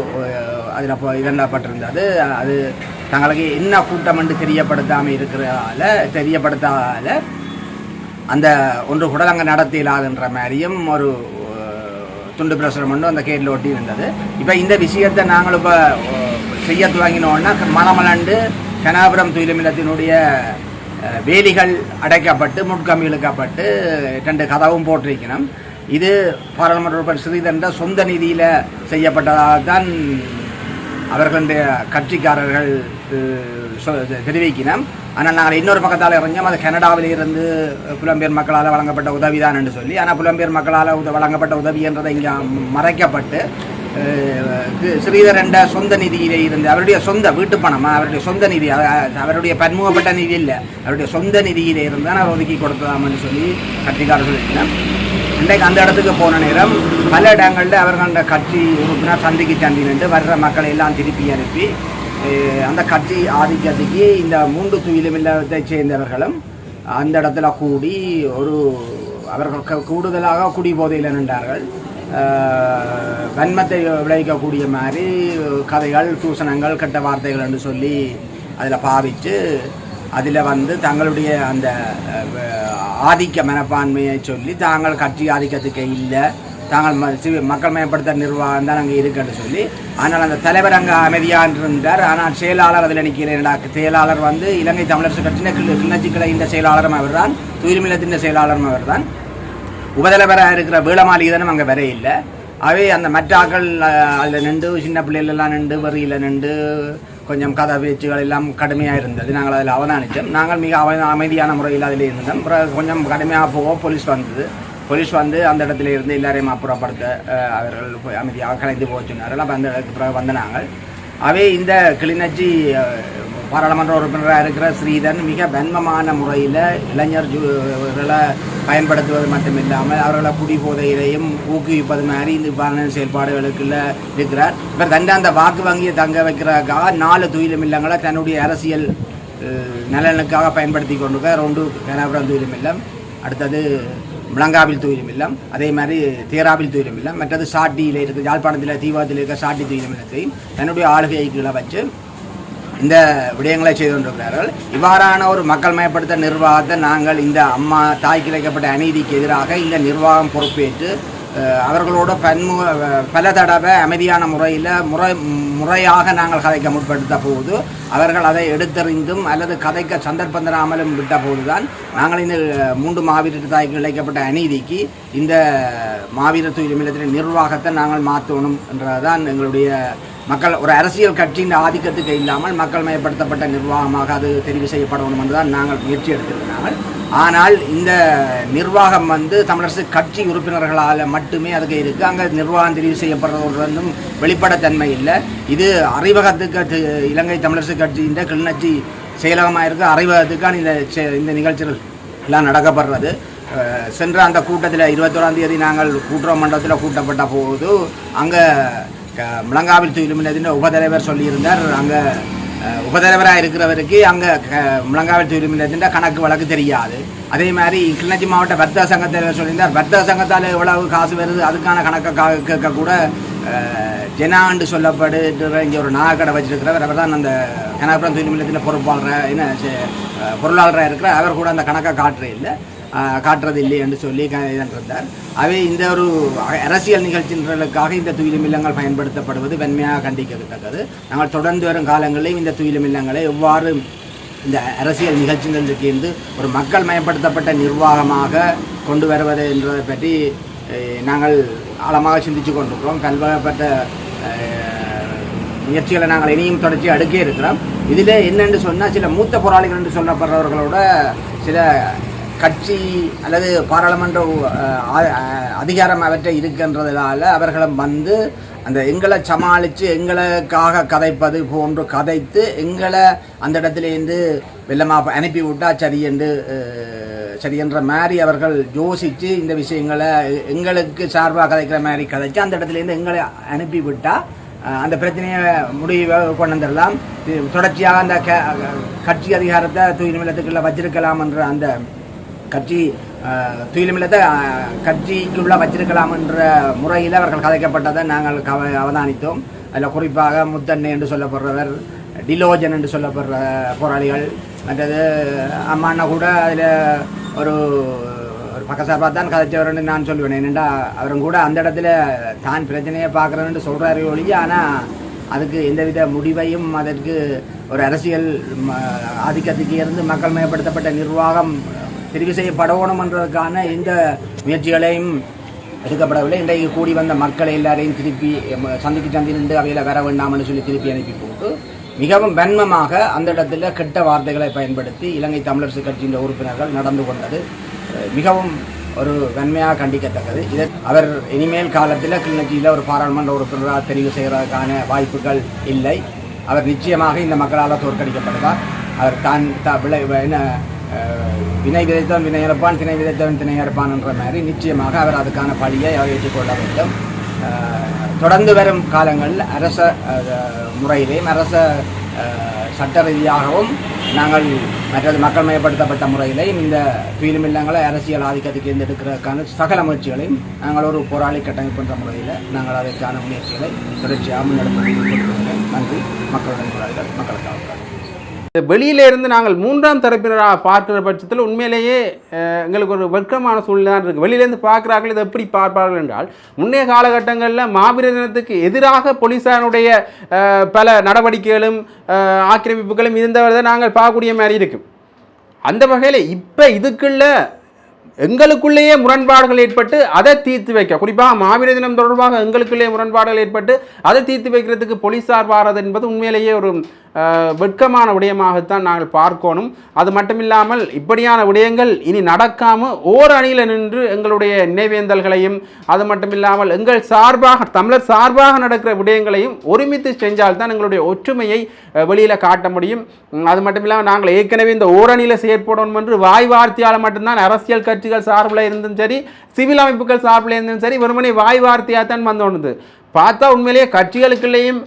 அதில் இதப்பட்டிருந்தது. அது தங்களுக்கு என்ன கூட்டம் என்று தெரியப்படுத்தாத அந்த ஒன்று கூட அங்கே நடத்திலாதுன்ற மாதிரியும் ஒரு துண்டு பிரசுரம் ஒன்று அந்த கேட்டில் ஒட்டி இருந்தது. இப்போ இந்த விஷயத்தை நாங்கள் இப்போ செய்ய துவங்கினோன்னா மலமலண்டு கனகபுரம் துயிலும் இல்லத்தினுடைய வேலிகள் அடைக்கப்பட்டு முட்கம்பி இழுக்கப்பட்டு 2 கதவும் போட்டிருக்கணும். இது பாராளுமன்ற உறுப்பினர் ஸ்ரீதரன் சொந்த நிதியில் செய்யப்பட்டதாகத்தான் அவர்களுடைய கட்சிக்காரர்கள் தெரிவிக்கணும். ஆனால் நாங்கள் இன்னொரு பக்கத்தால் இறஞ்சோம். அது கனடாவிலிருந்து புலம்பெயர் மக்களால் வழங்கப்பட்ட உதவி தான் என்று சொல்லி, ஆனால் புலம்பெயர் மக்களால் வழங்கப்பட்ட உதவி என்றதை இங்கே மறைக்கப்பட்டு ஸ்ரீதரன் சொந்த நிதியிலே இருந்து அவருடைய சொந்த வீட்டு பணம், அவருடைய சொந்த நிதி, அவருடைய பன்முகப்பட்ட நிதி இல்லை, அவருடைய சொந்த நிதியிலே இருந்தால் அவர் ஒதுக்கி கொடுத்ததாம்னு சொல்லி கட்சிக்காரர்கள் இருக்கிறார். இன்றைக்கு அந்த இடத்துக்கு போன நேரம் பல இடங்களில் அவர்களோட கட்சி உறுப்பினர் சந்தி நின்று வர்ற மக்களை எல்லாம் திருப்பி அனுப்பி அந்த கட்சி ஆதிக்கத்துக்கு இந்த 3 துயிலும் இல்லத்தை சேர்ந்தவர்களும் அந்த இடத்துல கூடி அவர்கள் கூடுதலாக குடி போதையில் நின்றார்கள். வன்மத்தை விளைவிக்கக்கூடிய மாதிரி கதைகள், தூசணங்கள், கெட்ட வார்த்தைகள் என்று சொல்லி அதில் பாவித்து அதில் தங்களுடைய அந்த ஆதிக்க மனப்பான்மையை சொல்லி தாங்கள் கட்சி ஆதிக்கத்துக்கு இல்லை, தாங்கள் மக்கள் மயப்படுத்த நிர்வாகம் தான் அங்கே இருக்குன்னு சொல்லி. ஆனால் அந்த தலைவர் அங்கே அமைதியாக இருந்தார். ஆனால் செயலாளர் அதில் நிற்கிறேன். செயலாளர் இலங்கை தமிழரசு கட்சியின் கிளர்ச்சி கிளையின் செயலாளரும் அவர் தான், துயிலும் இல்லத்தின் செயலாளரும் அவர் தான். உபதலைவராக இருக்கிற வேளமாளிகனும் அங்கே வர இல்லை. அவை அந்த மற்றாக்கள் அதில் நின்று சின்ன பிள்ளைகளெல்லாம் நின்று வரியில் நின்று கொஞ்சம் கதை பேச்சுகள் எல்லாம் கடுமையாக இருந்தது. நாங்கள் அதில் அவதானித்தோம். நாங்கள் மிக அமைதியான முறையில் அதில் இருந்தோம். கொஞ்சம் கடுமையாக போக போலீஸ் அந்த இடத்துல இருந்து எல்லாரையும் அப்புறப்படுத்த அவர்கள் அமைதியாக கலைந்து போக சொன்னார்கள். அப்போ அந்த இடத்துக்கு பிறகு நாங்கள் இந்த கிளிநொச்சி பாராளுமன்ற உறுப்பினராக இருக்கிற ஸ்ரீதரன் மிக வன்மமான முறையில் இளைஞர்களை பயன்படுத்துவது மட்டுமில்லாமல் அவர்களை குடி போதையிலையும் ஊக்குவிப்பது மாதிரி இந்த செயல்பாடுகளுக்குள்ள இருக்கிறார். இவர் அந்த வாக்கு வங்கியை தங்க வைக்கிறதுக்காக 4 துயிலும் இல்லங்களை தன்னுடைய அரசியல் நலனுக்காக பயன்படுத்தி கொண்டிருக்கார். 1 கனகபுரம் துயிலும் இல்லம், அடுத்தது முழங்காவில் துயிலும் இல்லம், அதே மாதிரி தேராவில் துயிலும் இல்லம், மற்றது சாட்டியில் இருக்குது, யாழ்ப்பாணத்தில் தீவாத்தில் இருக்க சாட்டி துயிலும் இல்லத்தையும் தன்னுடைய ஆளுகைகளை வச்சு இந்த விடயங்களை செய்து கொண்டிருக்கிறார்கள். இவ்வாறான ஒரு மக்கள் மயப்படுத்த நிர்வாகத்தை நாங்கள் இந்த அம்மா தாய் கிடைக்கப்பட்ட அநீதிக்கு எதிராக இந்த நிர்வாகம் பொறுப்பேற்று அவர்களோட பல தடவை அமைதியான முறையாக நாங்கள் கதைக்க முற்படுத்த போது அவர்கள் அதை எடுத்தறிந்தும் அல்லது கதைக்க சந்தர்ப்பம் தராமலும் விட்ட போதுதான் நாங்கள் இந்த 3 மாவீரர் தாய்க்கு இழைக்கப்பட்ட அநீதிக்கு இந்த மாவீரர் துயிலும் இல்லத்தின் நிர்வாகத்தை நாங்கள் மாற்றணும் என்றதான் எங்களுடைய மக்கள் ஒரு அரசியல் கட்சியின் ஆதிக்கத்துக்கு இல்லாமல் மக்கள் மயப்படுத்தப்பட்ட நிர்வாகமாக அது தெரிவு செய்யப்படணும் என்று தான் நாங்கள் முயற்சி எடுத்திருக்கிறார்கள். ஆனால் இந்த நிர்வாகம் தமிழரசு கட்சி உறுப்பினர்களால் மட்டுமே அதுக்கு இருக்குது. அங்கே நிர்வாகம் தெரிவு செய்யப்படுறதும் வெளிப்படைத்தன்மை இல்லை. இது அறிவகத்துக்கு இலங்கை தமிழரசு கட்சியின் கிளிநொச்சி செயலகமாக இருக்குது. அறிவகத்துக்கான இந்த நிகழ்ச்சிகள் எல்லாம் நடக்கப்படுறது. சென்ற அந்த கூட்டத்தில் 21ஆம் தேதி நாங்கள் கூட்டுறவு மண்டலத்தில் கூட்டப்பட்ட போது அங்கே முழங்காவில் துயிலுமினத்தின் உபதலைவர் சொல்லியிருந்தார். அங்கே உபதலைவராக இருக்கிறவருக்கு அங்கே முழங்காவில் துயிலுமினத்தின் கணக்கு வழக்கு தெரியாது. அதே மாதிரி கிளிநொச்சி மாவட்ட வர்த்தக சங்கத்தில் சொல்லியிருந்தார். வர்த்தக சங்கத்தால் எவ்வளவு காசு வருது அதுக்கான கணக்கை கேட்கக்கூட ஜெனாண்டு சொல்லப்படுகிற இங்கே ஒரு நாகக்கடை வச்சிருக்கிறவர், அவர் தான் அந்த கனகபுரம் துயிலுமினத்தின் பொருளாளராக இருக்கிற அவர் கூட அந்த கணக்கை காட்டுறது இல்லை என்று சொல்லி இருந்தார். அவை இந்த ஒரு அரசியல் நிகழ்ச்சிகளுக்காக இந்த துயிலும் இல்லங்கள் பயன்படுத்தப்படுவது வன்மையாக கண்டிக்கத்தக்கது. நாங்கள் தொடர்ந்து வரும் காலங்களில் இந்த துயிலும் இல்லங்களை எவ்வாறு இந்த அரசியல் நிகழ்ச்சிகளுக்கு இருந்து ஒரு மக்கள் மயப்படுத்தப்பட்ட நிர்வாகமாக கொண்டு வருவது என்பதை பற்றி நாங்கள் ஆழமாக சிந்தித்து கொண்டிருக்கிறோம். பல்வேறுபட்ட முயற்சிகளை நாங்கள் இனியும் தொடர்ச்சி அடுக்கே இருக்கிறோம். இதில் என்னென்று சொன்னால் சில மூத்த போராளிகள் என்று சொல்லப்படுறவர்களோட சில கட்சி அல்லது பாராளுமன்ற அதிகாரம் அவற்றை இருக்கின்றதால அவர்களும் அந்த எங்களை சமாளித்து எங்களுக்காக கதைப்பது போன்று கதைத்து எங்களை அந்த இடத்துலேருந்து வெள்ளமாக அனுப்பிவிட்டால் சரி என்ற மாதிரி அவர்கள் யோசித்து இந்த விஷயங்களை எங்களுக்கு சார்பாக கதைக்கிற மாதிரி கதைச்சு அந்த இடத்துலேருந்து எங்களை அனுப்பிவிட்டால் அந்த பிரச்சனையை முடிவை கொண்டு வந்துடலாம். தொடர்ச்சியாக அந்த கட்சி அதிகாரத்தை தூய்மை இல்லத்துக்குள்ள வச்சிருக்கலாம் என்ற அந்த கட்சி துயிலுமில்லத்தை கட்சிக்குள்ளே வச்சிருக்கலாம் என்ற முறையில் அவர்கள் கதைக்கப்பட்டதை நாங்கள் அவதானித்தோம். அதில் குறிப்பாக முத்தண்ணை என்று சொல்லப்படுறவர், டிலோஜன் என்று சொல்லப்படுற போராளிகள், மற்றது அம்மாண்ணா கூட அதில் ஒரு பக்கசார்பாக தான் கதைச்சவர்னு நான் சொல்லுவேன். ஏனென்றா அவரும் கூட அந்த இடத்துல தான் பிரச்சனையை பார்க்குறேன்னு சொல்கிறாரு ஒழிய, ஆனால் அதுக்கு எந்தவித முடிவையும் அதற்கு ஒரு அரசியல் ஆதிக்கத்துக்கு இருந்து மக்கள் மயப்படுத்தப்பட்ட நிர்வாகம் தெரிவு செய்யப்படணும் என்றதுக்கான இந்த முயற்சிகளையும் எடுக்கப்படவில்லை. இன்றைக்கு கூடி வந்த மக்களை எல்லாரையும் திருப்பி சந்தி நின்று அவையில் வர வேண்டாம்னு சொல்லி திருப்பி அனுப்பி போட்டு மிகவும் வன்மமாக அந்த இடத்துல கெட்ட வார்த்தைகளை பயன்படுத்தி இலங்கை தமிழரசு கட்சியின் உறுப்பினர்கள் நடந்து கொண்டது மிகவும் ஒரு வன்மையாக கண்டிக்கத்தக்கது. இதை அவர் இனிமேல் காலத்தில் கிளிநொச்சியில் ஒரு பாராளுமன்ற உறுப்பினராக தெரிவு செய்வதற்கான வாய்ப்புகள் இல்லை. அவர் நிச்சயமாக இந்த மக்களால் தோற்கடிக்கப்படுவார். அவர் தான் வினை விதைத்தவன் வினை இறப்பான், திணை விதைத்தவன் திணை இறப்பான் என்ற மாதிரி நிச்சயமாக அவர் அதுக்கான பழியை அவர் ஏற்றுக்கொள்ள வேண்டும். தொடர்ந்து வரும் காலங்களில் அரச முறையிலேயும் அரச சட்ட ரீதியாகவும் நாங்கள் மற்றது மக்கள் மயப்படுத்தப்பட்ட முறையிலையும் இந்த துயிலும் இல்லங்களை அரசியல் ஆதிக்கத்துக்கு எடுக்கிறதுக்கான சகல முயற்சிகளையும் நாங்கள் ஒரு போராளி கட்டமைப்பு என்ற முறையில் நாங்கள் அதற்கான முயற்சிகளை தொடர்ச்சியாக முன்னெடுத்து நன்றி. மக்களுடன் போராளிகள் மக்களுக்காக வெளியில இருந்து நாங்கள் மூன்றாம் தரப்பினராக பார்க்கிற பட்சத்தில் உண்மையிலேயே எங்களுக்கு ஒரு வெட்கமான சூழ்நிலை தான் இருக்குது. வெளியிலேருந்து பார்க்குறார்கள், இதை எப்படி பார்ப்பார்கள் என்றால், முன்னைய காலகட்டங்களில் மாவீரர் தினத்துக்கு எதிராக போலீஸாருடைய பல நடவடிக்கைகளும் ஆக்கிரமிப்புகளும் இருந்தவரை நாங்கள் பார்க்கக்கூடிய மாதிரி இருக்கும். அந்த வகையில் இப்போ இதுக்குள்ள எங்களுக்குள்ளேயே முரண்பாடுகள் ஏற்பட்டு அதை தீர்த்து வைக்க, குறிப்பாக மாவீரர் தினம் தொடர்பாக எங்களுக்குள்ளேயே முரண்பாடுகள் ஏற்பட்டு அதை தீர்த்து வைக்கிறதுக்கு போலீஸார் வாரது என்பது உண்மையிலேயே ஒரு வெட்கமான விடயமாகத்தான் நாங்கள் பார்க்கணும். அது மட்டுமில்லாமல் இப்படியான விடயங்கள் இனி நடக்காமல் ஓர் அணியில் நின்று எங்களுடைய நினைவேந்தல்களையும் அது மட்டுமில்லாமல் எங்கள் சார்பாக தமிழர் சார்பாக நடக்கிற விடயங்களையும் ஒருமித்து செஞ்சால்தான் எங்களுடைய ஒற்றுமையை வெளியில் காட்ட முடியும். அது மட்டுமில்லாமல் நாங்கள் ஏற்கனவே இந்த ஓரணியில் செயற்படணும் என்று வாய் வார்த்தையால் மட்டும்தான் அரசியல் கட்சிகள் சார்பில் இருந்தும் சரி, சிவில் அமைப்புகள் சார்பில் இருந்தும் சரி, வெறுமனே வாய் வார்த்தையாக தான் வந்தோன்னுது. பார்த்தா உண்மையிலேயே கட்சிகளுக்குள்ளேயும்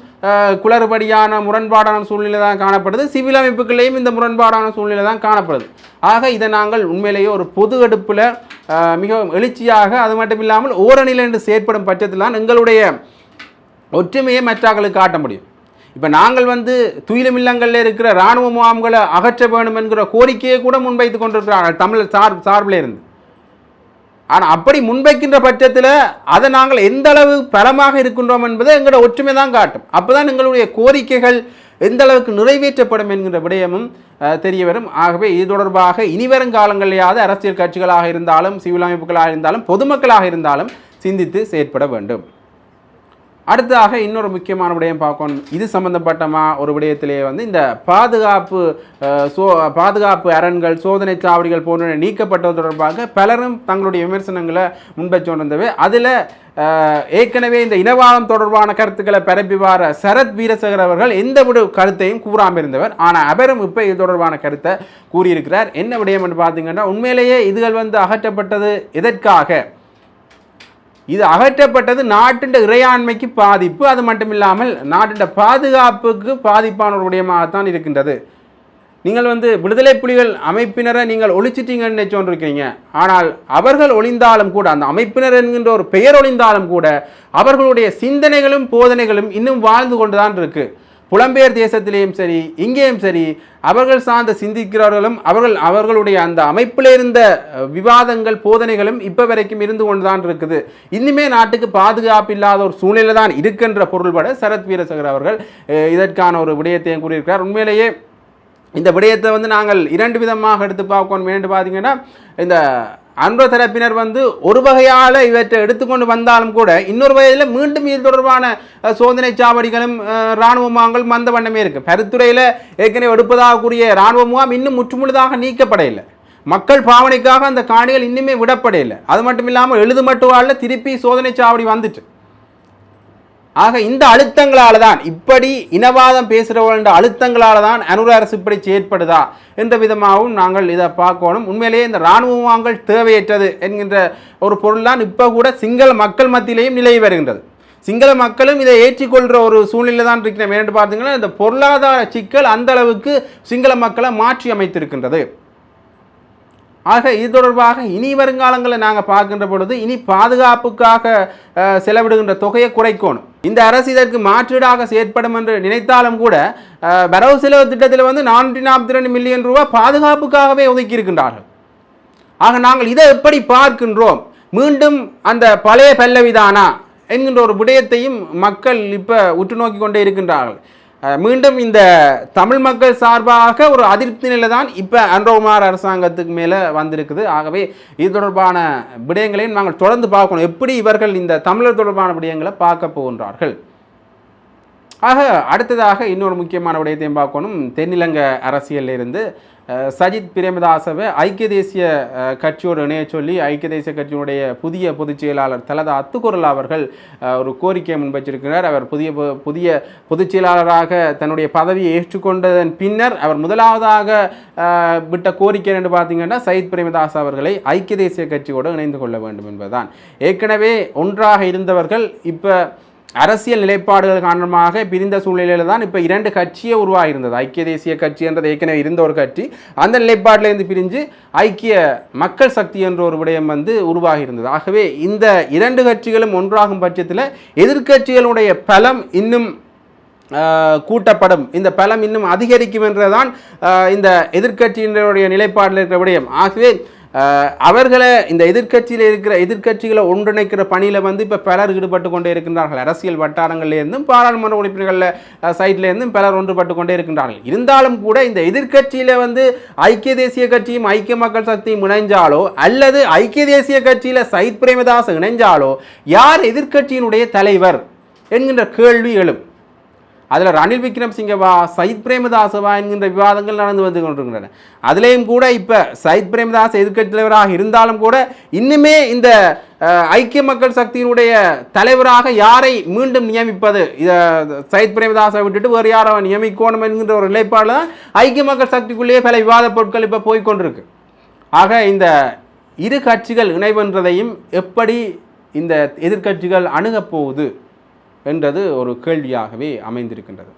குளறுபடியான முரண்பாடான சூழ்நிலை தான் காணப்படுது, சிவில் அமைப்புகளையும் இந்த முரண்பாடான சூழ்நிலை தான் காணப்படுது. ஆக இதை நாங்கள் உண்மையிலேயே ஒரு பொது எடுப்பில் மிகவும் எழுச்சியாக, அது மட்டும் இல்லாமல் ஓரணியில் என்று செயற்படும் பட்சத்தில் தான் எங்களுடைய ஒற்றுமையை மற்றவர்களுக்கு காட்ட முடியும். இப்போ நாங்கள் துயிலும் இல்லங்களில் இருக்கிற இராணுவ முகாம்களை அகற்ற வேண்டும் என்கிற கோரிக்கையை கூட முன்வைத்து கொண்டிருக்கிறார்கள் தமிழர் சார்பில் இருந்து. ஆனால் அப்படி முன்வைக்கின்ற பட்சத்தில் அதை நாங்கள் எந்த அளவு பலமாக இருக்கின்றோம் என்பதை எங்களோட ஒற்றுமை தான் காட்டும். அப்போ தான் எங்களுடைய கோரிக்கைகள் எந்த அளவுக்கு நிறைவேற்றப்படும் என்கிற விடயமும் தெரிய வரும். ஆகவே இது தொடர்பாக இனிவரும் காலங்களிலாவது அரசியல் கட்சிகளாக இருந்தாலும், சிவில் அமைப்புகளாக இருந்தாலும், பொதுமக்களாக இருந்தாலும் சிந்தித்து செயற்பட வேண்டும். அடுத்ததாக இன்னொரு முக்கியமான விடயம் பார்க்கணும். இது சம்பந்தப்பட்டமா ஒரு விடயத்திலே வந்து இந்த பாதுகாப்பு அரண்கள், சோதனை சாவடிகள் போன்ற நீக்கப்பட்டது தொடர்பாக பலரும் தங்களுடைய விமர்சனங்களை முன்வச்சு கொண்டிருந்தவை. அதில் ஏற்கனவே இந்த இனவாதம் தொடர்பான கருத்துக்களை பரப்பி வர சரத் வீரசேகர் அவர்கள் எந்த ஒரு கருத்தையும் கூறாமல் இருந்தவர். ஆனால் அவரும் இப்போ இது தொடர்பான கருத்தை கூறியிருக்கிறார். என்ன விடயம் என்று பார்த்தீங்கன்னா, உண்மையிலேயே இதுகள் வந்து அகற்றப்பட்டது எதற்காக? இது அகற்றப்பட்டது நாட்டின் இறையாண்மைக்கு பாதிப்பு, அது மட்டுமில்லாமல் நாட்டின் பாதுகாப்புக்கு பாதிப்பான ஒரு விடயமாகத்தான் இருக்கின்றது. நீங்கள் வந்து விடுதலை புலிகள் அமைப்பினரை நீங்கள் ஒழிச்சிட்டீங்கன்னு நினைச்சோன்றிருக்கீங்க. ஆனால் அவர்கள் ஒளிந்தாலும் கூட, அந்த அமைப்பினர் என்கின்ற ஒரு பெயர் ஒளிந்தாலும் கூட, அவர்களுடைய சிந்தனைகளும் போதனைகளும் இன்னும் வாழ்ந்து கொண்டுதான் இருக்கு. புலம்பெயர் தேசத்திலேயும் சரி, இங்கேயும் சரி, அவர்கள் சார்ந்த சிந்திக்கிறவர்களும் அவர்களுடைய அந்த அமைப்பில் இருந்த விவாதங்கள், போதனைகளும் இப்போ வரைக்கும் இருந்து கொண்டுதான் இருக்குது. இன்னுமே நாட்டுக்கு பாதுகாப்பு இல்லாத ஒரு சூழ்நிலை தான் இருக்கின்ற பொருள்பட சரத் வீரசேகர் அவர்கள் இதற்கான ஒரு விடயத்தையும் கூறியிருக்கிறார். உண்மையிலேயே இந்த விடயத்தை வந்து நாங்கள் இரண்டு விதமாக எடுத்து பார்க்கணும். என்று பார்த்தீங்கன்னா, இந்த அன்ற தரப்பினர் வந்து ஒரு வகையால் இவற்றை எடுத்துக்கொண்டு வந்தாலும் கூட, இன்னொரு வகையில் மீண்டும் இது தொடர்பான சோதனை சாவடிகளும் இராணுவமாங்கள் மந்த வண்ணமே இருக்குது. பருத்துறையில் ஏற்கனவே எடுப்பதாக கூறிய இராணுவ முகாம் இன்னும் முற்றுமுழுதாக நீக்கப்படையில்லை. மக்கள் பாவனைக்காக அந்த காணிகள் இன்னுமே விடப்படையில்லை. அது மட்டும் இல்லாமல் எழுதுமட்டுவாளில் திருப்பி சோதனை சாவடி வந்துட்டு. ஆக இந்த அழுத்தங்களால் தான், இப்படி இனவாதம் பேசுகிறவர்கள் அழுத்தங்களால் தான் அனுர அரசு இப்படி செயற்படுதா என்ற விதமாகவும் நாங்கள் இதை பார்க்கணும். உண்மையிலேயே இந்த இராணுவங்கள் தேவையற்றது என்கின்ற ஒரு பொருள் தான் இப்போ கூட சிங்கள மக்கள் மத்தியிலேயும் நிலை வருகின்றது. சிங்கள மக்களும் இதை ஏற்றிக்கொள்கிற ஒரு சூழ்நிலை தான் இருக்கிறோம். என்று பார்த்தீங்கன்னா, இந்த பொருளாதார சிக்கல் அந்த அளவுக்கு சிங்கள மக்களை மாற்றி அமைத்திருக்கின்றது. ஆக இது தொடர்பாக இனி வருங்காலங்களில் நாங்கள் பார்க்கின்ற பொழுது, இனி பாதுகாப்புக்காக செலவிடுகின்ற தொகையை குறைக்கணும். இந்த அரசு இதற்கு மாற்றீடாக செயற்படும் என்று நினைத்தாலும் கூட, வரவு செலவு திட்டத்தில் வந்து 442 மில்லியன் ரூபாய் பாதுகாப்புக்காகவே ஒதுக்கி இருக்கின்றார்கள். ஆக நாங்கள் இதை எப்படி பார்க்கின்றோம்? மீண்டும் அந்த பழைய பல்லவிதானா என்கின்ற ஒரு விடயத்தையும் மக்கள் இப்போ உற்று நோக்கி கொண்டே இருக்கின்றார்கள். மீண்டும் இந்த தமிழ் மக்கள் சார்பாக ஒரு அதிருப்தி நிலை தான் இப்போ அன்றகுமார் அரசாங்கத்துக்கு மேலே வந்திருக்குது. ஆகவே இது தொடர்பான விடயங்களையும் நாங்கள் தொடர்ந்து பார்க்கணும். எப்படி இவர்கள் இந்த தமிழர் தொடர்பான விடயங்களை பார்க்க போகின்றார்கள். ஆக அடுத்ததாக இன்னொரு முக்கியமான விடயத்தையும் பார்க்கணும். தென்னிலங்கை அரசியலில் இருந்து சஜித் பிரேமதாசவை ஐக்கிய தேசிய கட்சியோடு இணைய சொல்லி ஐக்கிய தேசிய கட்சியினுடைய புதிய பொதுச் செயலாளர் தலதா அத்துக்குரல் அவர்கள் ஒரு கோரிக்கையை முன்வைச்சிருக்கிறார். அவர் புதிய பொதுச் செயலாளராக தன்னுடைய பதவியை ஏற்றுக்கொண்டதன் பின்னர் அவர் முதலாவதாக விட்ட கோரிக்கை என்று பார்த்தீங்கன்னா, சஜித் பிரேமதாஸ் அவர்களை ஐக்கிய தேசிய கட்சியோடு இணைந்து கொள்ள வேண்டும் என்பதுதான். ஏற்கனவே ஒன்றாக இருந்தவர்கள் இப்போ அரசியல் நிலைப்பாடுகள் காரணமாக பிரிந்த சூழ்நிலையில் தான் இப்போ இரண்டு கட்சியே உருவாகியிருந்தது. ஐக்கிய தேசிய கட்சி என்றது ஏற்கனவே இருந்த ஒரு கட்சி, அந்த நிலைப்பாட்டிலேருந்து பிரிஞ்சு ஐக்கிய மக்கள் சக்தி என்ற ஒரு விடயம் வந்து உருவாகியிருந்தது. ஆகவே இந்த இரண்டு கட்சிகளும் ஒன்றாகும் பட்சத்தில் எதிர்கட்சிகளுடைய பலம் இன்னும் கூட்டப்படும், இந்த பலம் இன்னும் அதிகரிக்கும் என்றதான் இந்த எதிர்கட்சியினுடைய நிலைப்பாட்டில் இருக்கிற விடயம். ஆகவே அவர்களை இந்த எதிர்கட்சிகளை ஒன்றிணைக்கிற பணியில் வந்து இப்போ பலர் ஈடுபட்டு கொண்டே இருக்கின்றார்கள். அரசியல் வட்டாரங்கள்லேருந்தும் பாராளுமன்ற உறுப்பினர்களில் சைட்லேருந்தும் பலர் ஒன்றுபட்டு கொண்டே இருக்கின்றார்கள். இருந்தாலும் கூட இந்த எதிர்கட்சியில் வந்து ஐக்கிய தேசிய கட்சியும் ஐக்கிய மக்கள் சக்தியும் இணைஞ்சாலோ அல்லது ஐக்கிய தேசிய கட்சியில் சஜித் பிரேமதாஸ் இணைஞ்சாலோ யார் எதிர்கட்சியினுடைய தலைவர் என்கின்ற கேள்வி எழும். அதில் ரணில் விக்ரமசிங்கவா சஜித் பிரேமதாசவா என்கின்ற விவாதங்கள் நடந்து வந்து கொண்டிருக்கின்றன. அதிலேயும் கூட இப்போ சஜித் பிரேமதாஸ் எதிர்க்கட்சி தலைவராக இருந்தாலும் கூட இன்னுமே இந்த ஐக்கிய மக்கள் சக்தியினுடைய தலைவராக யாரை மீண்டும் நியமிப்பது, சஜித் பிரேமதாசை விட்டுட்டு வேறு யாரை நியமிக்கணும் என்கின்ற ஒரு நிலைப்பாடில் தான் ஐக்கிய மக்கள் சக்திக்குள்ளேயே பல விவாத பொருட்கள் இப்போ போய்கொண்டிருக்கு. ஆக இந்த இரு கட்சிகள் இணைவென்றதையும் எப்படி இந்த எதிர்கட்சிகள் அணுகப் போகுது என்றது ஒரு கேள்வியாகவே அமைந்திருக்கின்றது.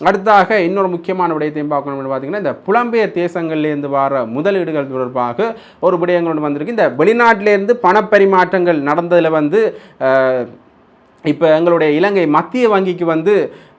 அடுத்ததாக இன்னொரு முக்கியமான விடயத்தையும் பார்க்கணும்னு பார்த்தீங்கன்னா, இந்த புலம்பெயர் தேசங்கள்லேருந்து வர முதலீடுகள் தொடர்பாக ஒரு விடயங்கள் வந்திருக்கு. இந்த வெளிநாட்டிலேருந்து பணப்பரிமாற்றங்கள் நடந்ததில் வந்து இப்போ எங்களுடைய இலங்கை மத்திய வங்கிக்கு வந்து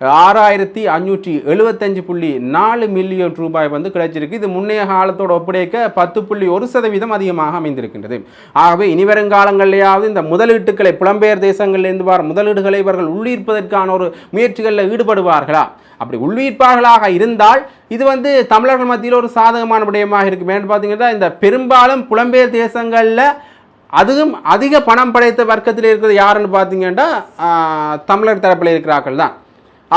6575.4 மில்லியன் ரூபாய் வந்து கிடைச்சிருக்கு. இது முன்னைய காலத்தோடு ஒப்படைக்க 10.1% அதிகமாக அமைந்திருக்கின்றது. ஆகவே இனிவருங்காலங்களிலேயாவது இந்த முதலீட்டுகளை புலம்பெயர் தேசங்களிலிருந்து வர முதலீடுகளை இவர்கள் உள்ளீர்ப்பதற்கான ஒரு முயற்சிகளில் ஈடுபடுவார்களா? அப்படி உள்ளீர்ப்பார்களாக இருந்தால் இது வந்து தமிழர்கள் மத்தியில் ஒரு சாதகமான விடயமாக இருக்குமே. பார்த்தீங்கன்னா, இந்த பெரும்பாலும் புலம்பெயர் தேசங்களில் அதுவும் அதிக பணம் படைத்த வர்க்கத்தில் இருக்கிறது யாருன்னு பார்த்தீங்கன்னா தமிழர் தரப்பில் இருக்கிறார்கள் தான்.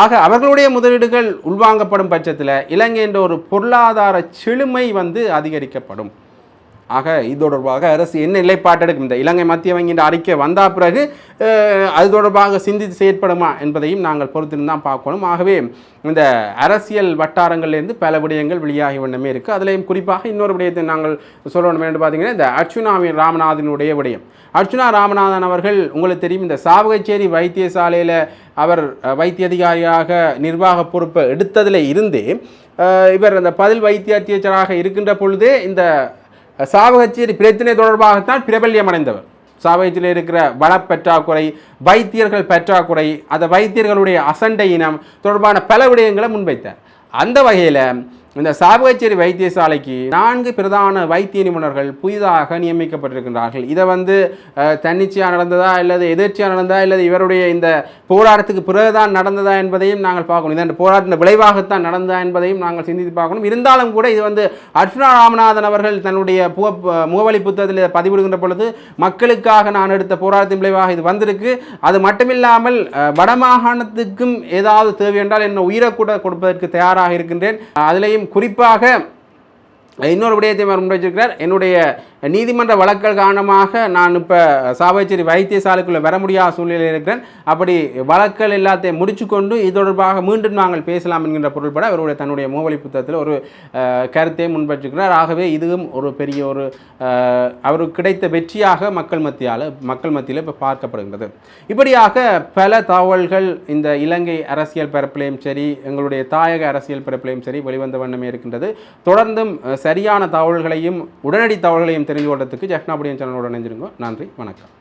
ஆக அவர்களுடைய முதலீடுகள் உள்வாங்கப்படும் பட்சத்தில் இலங்கை என்ற ஒரு பொருளாதார செழுமை அதிகரிக்கப்படும். ஆக இது தொடர்பாக அரசு என்ன நிலைப்பாடு எடுக்கும், இந்த இலங்கை மத்திய வங்கியின் அறிக்கை வந்த பிறகு அது தொடர்பாக சிந்தித்து செயற்படுமா என்பதையும் நாங்கள் பொறுத்திருந்து தான் பார்க்கணும். ஆகவே இந்த அரசியல் வட்டாரங்கள்லேருந்து பல விடயங்கள் வெளியாகி வண்ணமே இருக்குது. அதுலேயும் குறிப்பாக இன்னொரு விடயத்தை நாங்கள் சொல்லணும் என்று பார்த்தீங்கன்னா இந்த அர்ச்சுனா ராமநாதனுடைய விடயம். அர்ச்சுனா ராமநாதன் அவர்கள் உங்களுக்கு தெரியும், இந்த சாவகச்சேரி வைத்தியசாலையில் அவர் வைத்திய அதிகாரியாக நிர்வாக பொறுப்பை எடுத்ததில் இருந்தே இவர் அந்த பதில் வைத்திய அத்தியட்சராக இருக்கின்ற பொழுதே இந்த சாவகச்சேரி பிரச்சனை தொடர்பாகத்தான் பிரபல்யம் அடைந்தவர். சாவகச்சேரியில் இருக்கிற வளப்பற்றாக்குறை, வைத்தியர்கள் பற்றாக்குறை, அந்த வைத்தியர்களுடைய அசண்டை இனம் தொடர்பான பல விடயங்களை முன்வைத்தார். அந்த வகையில் இந்த சாவகச்சேரி வைத்தியசாலைக்கு 4 பிரதான வைத்திய நிபுணர்கள் புதிதாக நியமிக்கப்பட்டிருக்கின்றார்கள். இதை தன்னிச்சையாக நடந்ததா அல்லது எதிர்ச்சியாக நடந்ததா அல்லது இவருடைய இந்த போராட்டத்துக்கு பிறகுதான் நடந்ததா என்பதையும் நாங்கள் பார்க்கணும். இதன் போராட்ட விளைவாகத்தான் நடந்ததா என்பதையும் நாங்கள் சிந்தித்து பார்க்கணும். இருந்தாலும் கூட இது அர்ச்சுனா ராமநாதன் அவர்கள் தன்னுடைய முகவலி புத்தகத்தில் பதிவிடுகின்ற பொழுது மக்களுக்காக நான் எடுத்த போராட்டத்தின் விளைவாக இது வந்திருக்கு, அது மட்டுமில்லாமல் வடமாகாணத்துக்கும் ஏதாவது தேவை என்றால் என்ன உயிரை கூட கொடுப்பதற்கு தயாராக இருக்கின்றேன். அதிலேயும் குறிப்பாக இன்னொரு விடயத்தை முன்வைச்சிருக்கிறார். என்னுடைய நீதிமன்ற வழக்கல் காரணமாக நான் இப்போ சாவகச்சேரி வைத்தியசாலைக்குள்ளே வர முடியாத சூழ்நிலையில் இருக்கிறேன். அப்படி வழக்கல் எல்லாத்தையும் முடிச்சு கொண்டு இது தொடர்பாக மீண்டும் நாங்கள் பேசலாம் என்கின்ற பொருள்பட அவருடைய தன்னுடைய முகவலி புத்தகத்தில் ஒரு கருத்தை முன்வைச்சிருக்கிறார். ஆகவே இதுவும் ஒரு பெரிய ஒரு அவருக்கு கிடைத்த வெற்றியாக மக்கள் மத்தியில் இப்போ பார்க்கப்படுகின்றது. இப்படியாக பல தகவல்கள் இந்த இலங்கை அரசியல் பரப்பிலையும் சரி, எங்களுடைய தாயக அரசியல் பரப்பிலையும் சரி வெளிவந்த வண்ணமே இருக்கின்றது. தொடர்ந்தும் சரியான தகவல்களையும் உடனடி தகவல்களையும் தெரிந்து கொள்றதுக்கு ஜெஃப்னா அப்படியே சேனலோட இணைஞ்சிருங்க. நன்றி, வணக்கம்.